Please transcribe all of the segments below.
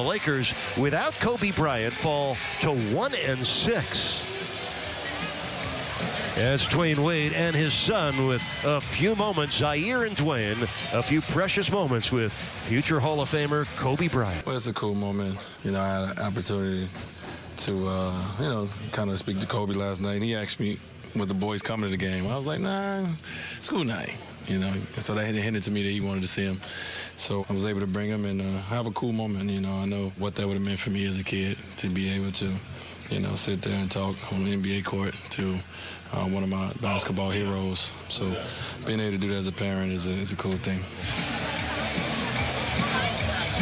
The Lakers, without Kobe Bryant, fall to 1-6. As Dwyane Wade and his son with a few moments, Zaire and Dwyane, a few precious moments with future Hall of Famer Kobe Bryant. Well, it's a cool moment. You know, I had an opportunity to, you know, kind of speak to Kobe last night. He asked me, was the boys coming to the game? I was like, nah, school night, you know. And so they hinted to me that he wanted to see him. So I was able to bring him and have a cool moment. You know, I know what that would have meant for me as a kid to be able to, you know, sit there and talk on the NBA court to one of my basketball heroes. So being able to do that as a parent is a cool thing.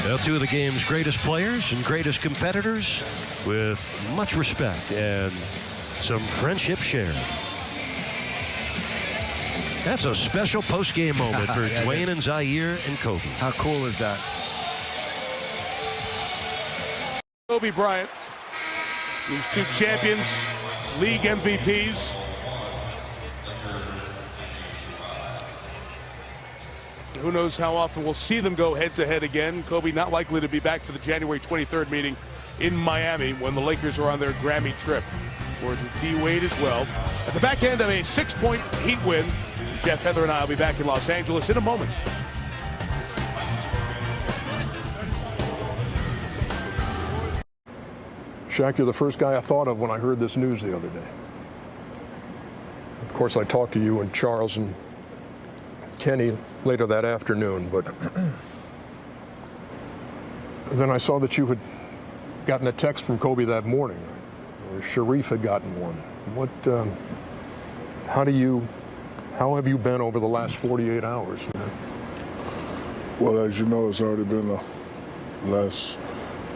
Well, two of the game's greatest players and greatest competitors with much respect and some friendship shared. That's a special post-game moment for Dwyane and Zaire and Kobe. How cool is that? Kobe Bryant, these two champions, league MVPs. Who knows how often we'll see them go head-to-head again. Kobe not likely to be back for the January 23rd meeting in Miami when the Lakers are on their Grammy trip. Words with D. Wade as well. At the back end of a 6-point Heat win, Jeff, Heather, and I will be back in Los Angeles in a moment. Shaq, you're the first guy I thought of when I heard this news the other day. Of course, I talked to you and Charles and Kenny later that afternoon, but then I saw that you had gotten a text from Kobe that morning, or Sharif had gotten one. What, how have you been over the last 48 hours, man? Well, as you know, it's already been the last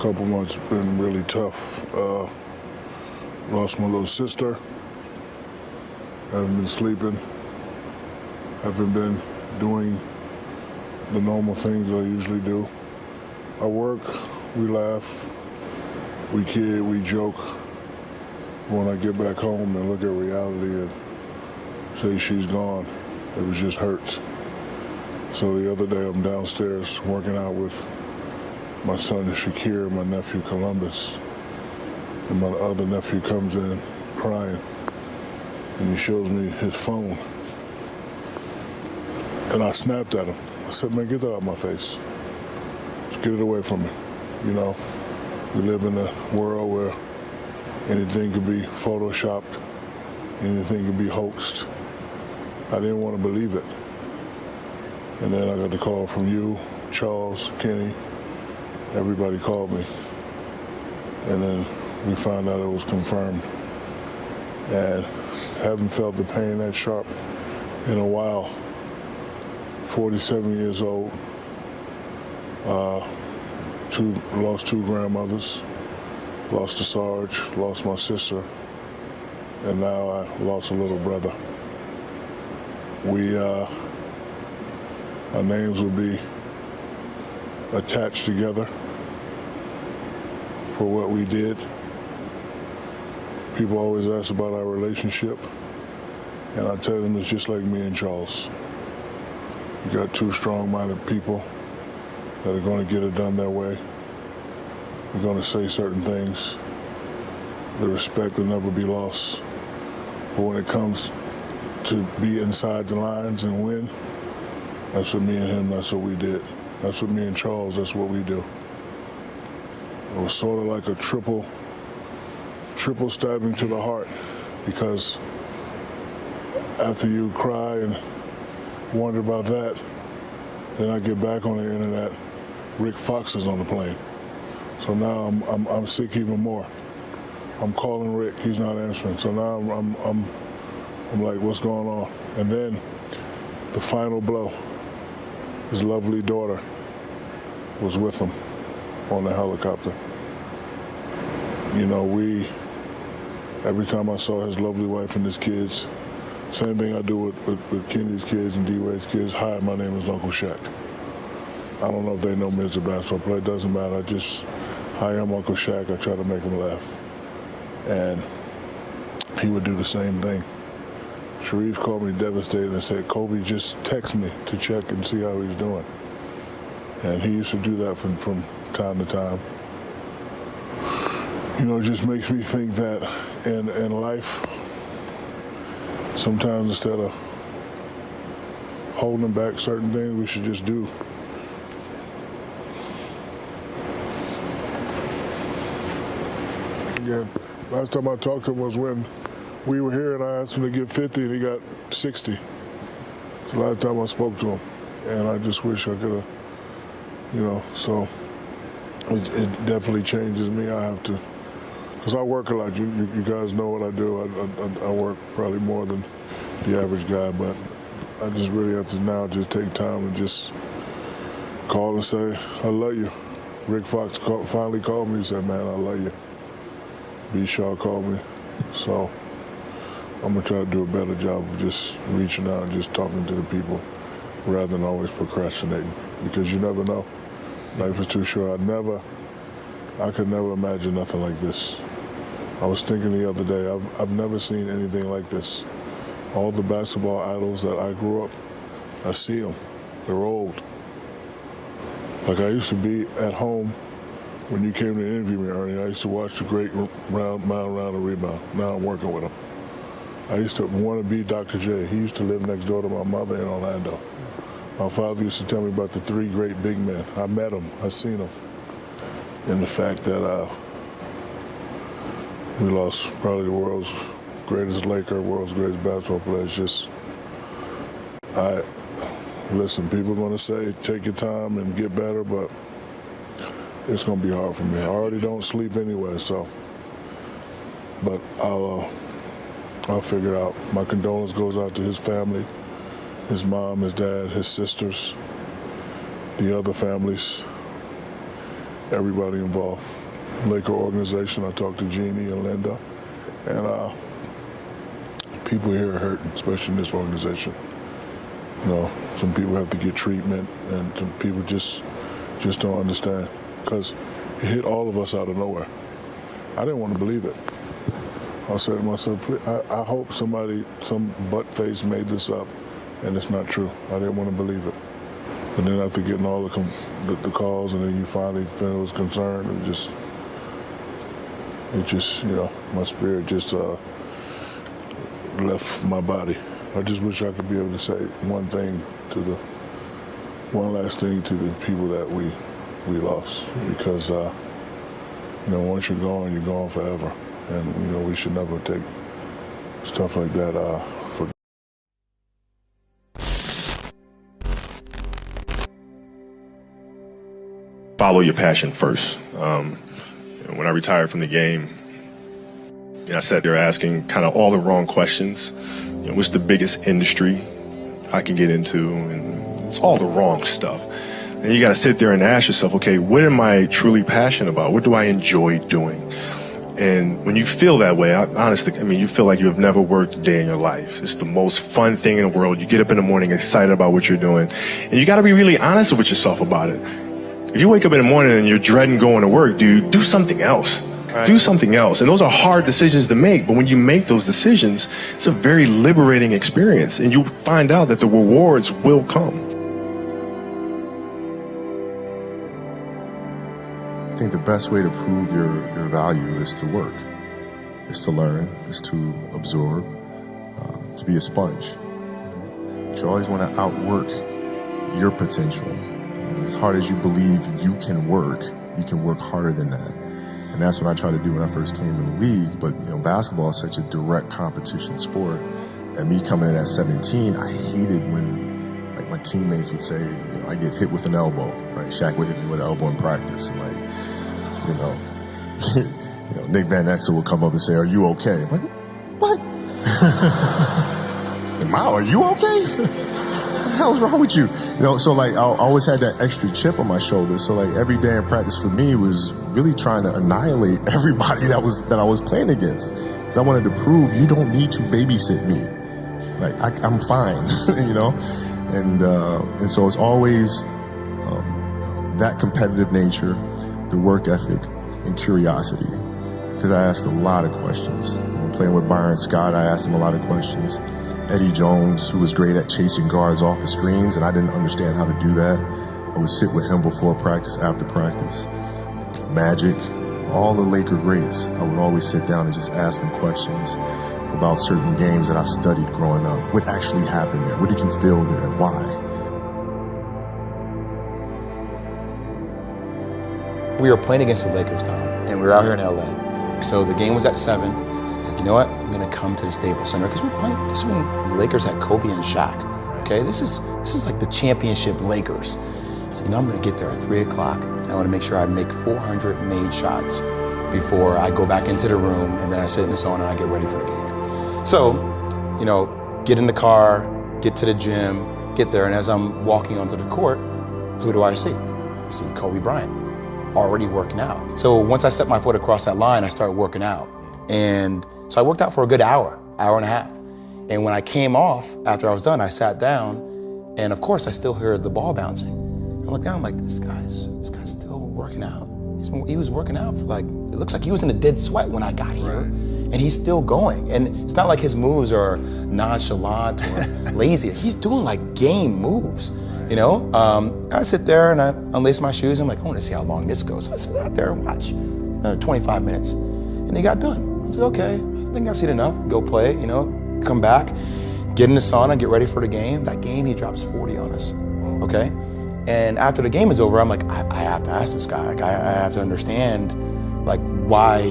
couple months been really tough. Lost my little sister. Haven't been sleeping. Haven't been doing the normal things I usually do. I work, we laugh, we kid, we joke. When I get back home and look at reality and say she's gone, it just hurts. So the other day I'm downstairs working out with my son Shakir and my nephew Columbus. And my other nephew comes in crying and he shows me his phone. And I snapped at him. I said, man, get that out of my face. Just get it away from me. You know, we live in a world where anything could be photoshopped, anything could be hoaxed. I didn't want to believe it. And then I got the call from you, Charles, Kenny, everybody called me. And then we found out it was confirmed. And haven't felt the pain that sharp in a while. 47 years old, lost two grandmothers, lost a Sarge, lost my sister, and now I lost a little brother. Our names will be attached together for what we did. People always ask about our relationship, and I tell them it's just like me and Charles. You got two strong-minded people that are going to get it done their way. We're going to say certain things. The respect will never be lost. But when it comes to be inside the lines and win, that's what me and him, that's what we did. That's what me and Charles, that's what we do. It was sort of like a triple stabbing to the heart, because after you cry and wonder about that, then I get back on the internet, Rick Fox is on the plane. So now I'm sick even more. I'm calling Rick, he's not answering. So now I'm like, what's going on? And then the final blow, his lovely daughter was with him on the helicopter. You know, every time I saw his lovely wife and his kids, same thing I do with Kenny's kids and D-Wade's kids. Hi, my name is Uncle Shaq. I don't know if they know me as a basketball player. It doesn't matter. Hi, I'm Uncle Shaq. I try to make him laugh. And he would do the same thing. Sharif called me devastated and said, Kobe, just text me to check and see how he's doing. And he used to do that from time to time. you know, it just makes me think that in life, sometimes instead of holding back certain things, we should just do. Again, last time I talked to him was when we were here and I asked him to get 50 and he got 60. It's the last time I spoke to him. And I just wish I could have, you know, so it definitely changes me. I have to, because I work a lot. You guys know what I do. I work probably more than the average guy, but I just really have to now just take time and just call and say, I love you. Rick Fox finally called me and said, man, I love you. B. Shaw called me. So I'm going to try to do a better job of just reaching out and just talking to the people rather than always procrastinating, because you never know. Life is too short. I could never imagine nothing like this. I was thinking the other day, I've never seen anything like this. All the basketball idols that I grew up, I see them. They're old. Like I used to be at home when you came to interview me, Ernie. I used to watch the great round and rebound. Now I'm working with him. I used to want to be Dr. J. He used to live next door to my mother in Orlando. My father used to tell me about the three great big men. I met them, I seen them. And the fact that we lost probably the world's greatest Laker, world's greatest basketball player, it's just, listen, people are going to say, take your time and get better, but it's going to be hard for me. I already don't sleep anyway, so, but I'll figure it out. My condolence goes out to his family, his mom, his dad, his sisters, the other families, everybody involved. Laker organization, I talked to Jeannie and Linda, and people here are hurting, especially in this organization. You know, some people have to get treatment, and some people just don't understand, because it hit all of us out of nowhere. I didn't want to believe it. I said to myself, I hope somebody, some butt-face made this up, and it's not true. I didn't want to believe it. But then after getting all the calls, and then you finally feel was concerned, it just, you know, my spirit just left my body. I just wish I could be able to say one last thing to the people that we lost, because you know, once you're gone forever, and you know, we should never take stuff like that for. Follow your passion first. When I retired from the game, I sat there asking kind of all the wrong questions. You know, what's the biggest industry I can get into? And it's all the wrong stuff. And you got to sit there and ask yourself, okay, what am I truly passionate about? What do I enjoy doing? And when you feel that way, honestly, I mean, you feel like you have never worked a day in your life. It's the most fun thing in the world. You get up in the morning excited about what you're doing. And you got to be really honest with yourself about it. If you wake up in the morning and you're dreading going to work, dude, do something else. Right. Do something else. And those are hard decisions to make. But when you make those decisions, it's a very liberating experience. And you find out that the rewards will come. I think the best way to prove your value is to work, is to learn, is to absorb, to be a sponge. You always want to outwork your potential. As hard as you believe you can work harder than that. And that's what I tried to do when I first came in the league. But you know, basketball is such a direct competition sport that me coming in at 17, I hated when like my teammates would say, you know, I get hit with an elbow, right? Shaq would hit me with an elbow in practice, and like, you know, Nick Van Exel would come up and say, "Are you okay?" I'm like, what? Mao, are you okay? What the hell's wrong with you? You know, so like I always had that extra chip on my shoulder. So like every day in practice for me was really trying to annihilate everybody that I was playing against. Because I wanted to prove you don't need to babysit me. Like I'm fine, you know. And so it's always that competitive nature, the work ethic, and curiosity. Because I asked a lot of questions. When playing with Bryant Scott, I asked him a lot of questions. Eddie Jones, who was great at chasing guards off the screens, and I didn't understand how to do that. I would sit with him before practice, after practice. Magic, all the Laker greats, I would always sit down and just ask them questions about certain games that I studied growing up. What actually happened there? What did you feel there? Why? We were playing against the Lakers, Tom, and we were out here in LA. So the game was at 7. I was like, you know what? I'm gonna come to the Staples Center because we're playing. This is when the Lakers had Kobe and Shaq. Okay, this is like the championship Lakers. So, you know, I'm gonna get there at 3 o'clock. I wanna make sure I make 400 made shots before I go back into the room, and then I sit in the sauna and I get ready for the game. So, you know, get in the car, get to the gym, get there, and as I'm walking onto the court, who do I see? I see Kobe Bryant, already working out. So once I set my foot across that line, I started working out. And so I worked out for a good hour and a half. And when I came off, after I was done, I sat down, and of course I still heard the ball bouncing. I looked down, I'm like, this guy's still working out. He was working out for like, it looks like he was in a dead sweat when I got here. Right. And he's still going. And it's not like his moves are nonchalant or lazy. He's doing like game moves, you know? I sit there and I unlace my shoes. I'm like, I want to see how long this goes. So I sit out there and watch 25 minutes. And he got done. I was like, okay, I think I've seen enough. Go play, you know, come back, get in the sauna, get ready for the game. That game, he drops 40 on us, okay? And after the game is over, I'm like, I have to ask this guy. Like, I have to understand, like, why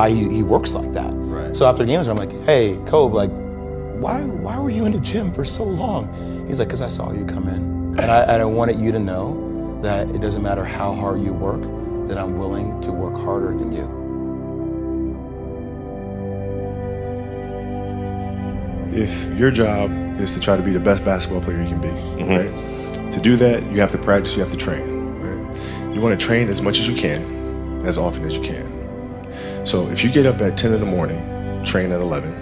he works like that. Right. So after the game is over, I'm like, hey, Kobe, like, why were you in the gym for so long? He's like, because I saw you come in. And I wanted you to know that it doesn't matter how hard you work, that I'm willing to work harder than you. If your job is to try to be the best basketball player you can be, right? To do that, you have to practice, you have to train, right? You want to train as much as you can, as often as you can. So if you get up at 10 in the morning, train at 11,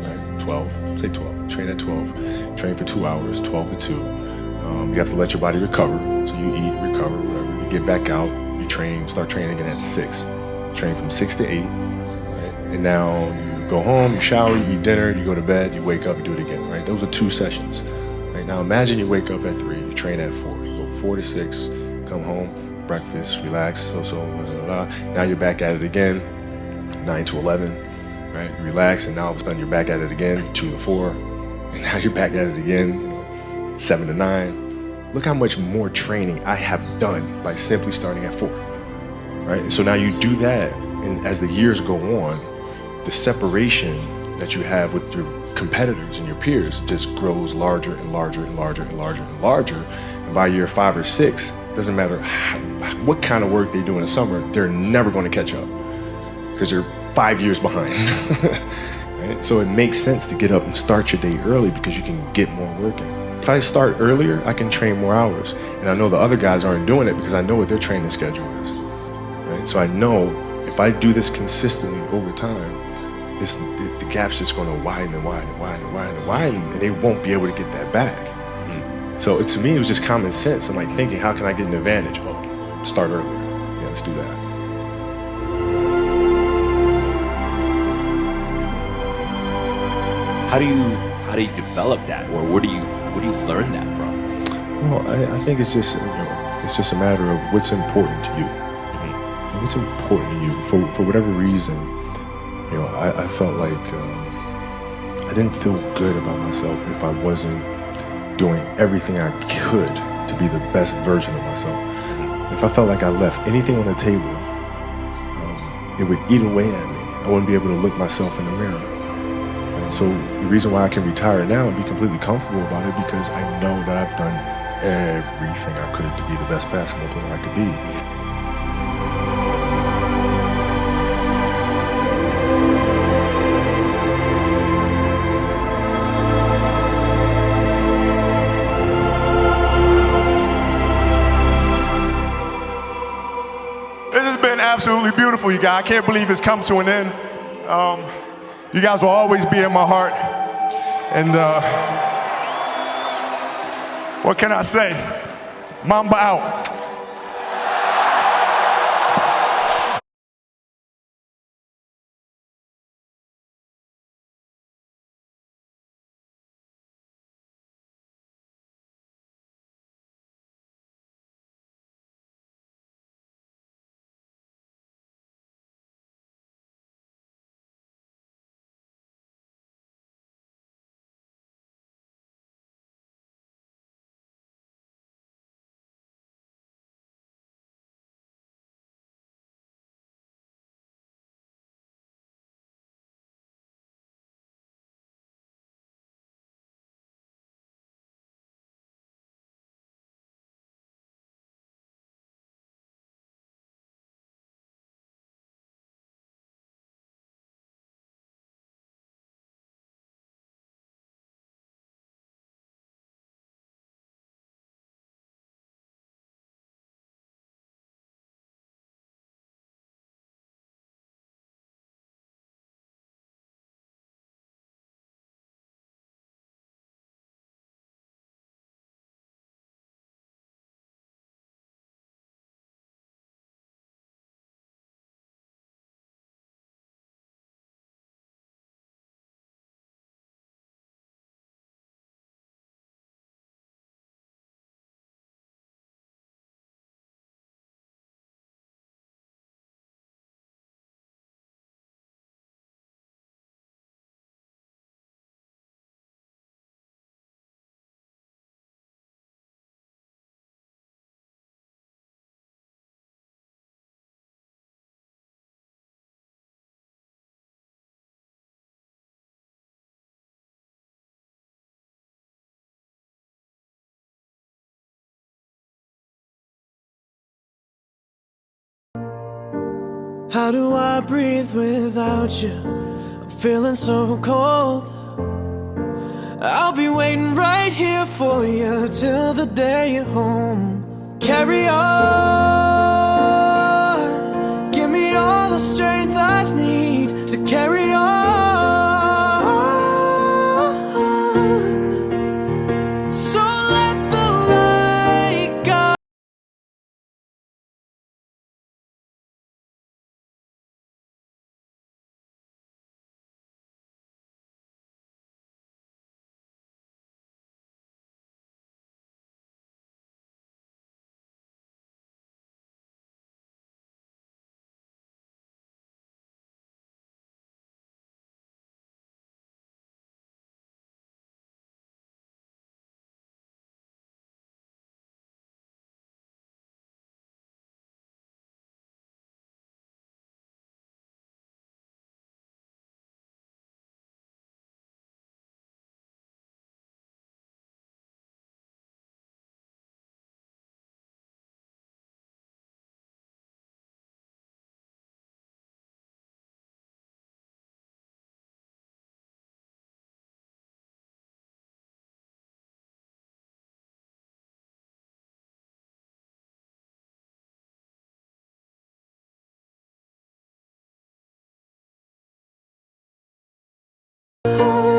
right? 12, say 12, train at 12, train for 2 hours, 12 to 2. You have to let your body recover. So you eat, recover, whatever. You get back out, you train, start training again at 6. Train from 6 to 8, right? And now you go home, you shower, you eat dinner, you go to bed, you wake up, you do it again, right? Those are 2 sessions. Right? Now imagine you wake up at 3, you train at 4, you go 4 to 6, come home, breakfast, relax, blah, blah, blah. Now you're back at it again, 9 to 11, right? Relax, and now all of a sudden you're back at it again, 2 to 4, and now you're back at it again, 7 to 9. Look how much more training I have done by simply starting at 4, right? And so now you do that, and as the years go on, the separation that you have with your competitors and your peers just grows larger and larger and larger and larger and larger. And by year 5 or 6, doesn't matter what kind of work they do in the summer, they're never going to catch up because you're 5 years behind. Right? So it makes sense to get up and start your day early because you can get more work in. If I start earlier, I can train more hours. And I know the other guys aren't doing it because I know what their training schedule is. Right? So I know if I do this consistently over time, the gap's just going to widen and widen and widen and widen and widen, and they won't be able to get that back. So to me, it was just common sense. I'm like thinking, how can I get an advantage? Oh, start earlier. Yeah, let's do that. How do you develop that, or where do you learn that from? Well, I think it's just a matter of what's important to you. Mm-hmm. What's important to you for whatever reason. You know, I felt like I didn't feel good about myself if I wasn't doing everything I could to be the best version of myself. If I felt like I left anything on the table, it would eat away at me. I wouldn't be able to look myself in the mirror. And so the reason why I can retire now and be completely comfortable about it, because I know that I've done everything I could to be the best basketball player I could be. Absolutely beautiful, you guys. I can't believe it's come to an end. You guys will always be in my heart. And what can I say? Mamba out. How do I breathe without you? I'm feeling so cold. I'll be waiting right here for you till the day you're home. Carry on. Give me all the strength I need to carry on. So let the light go. Oh.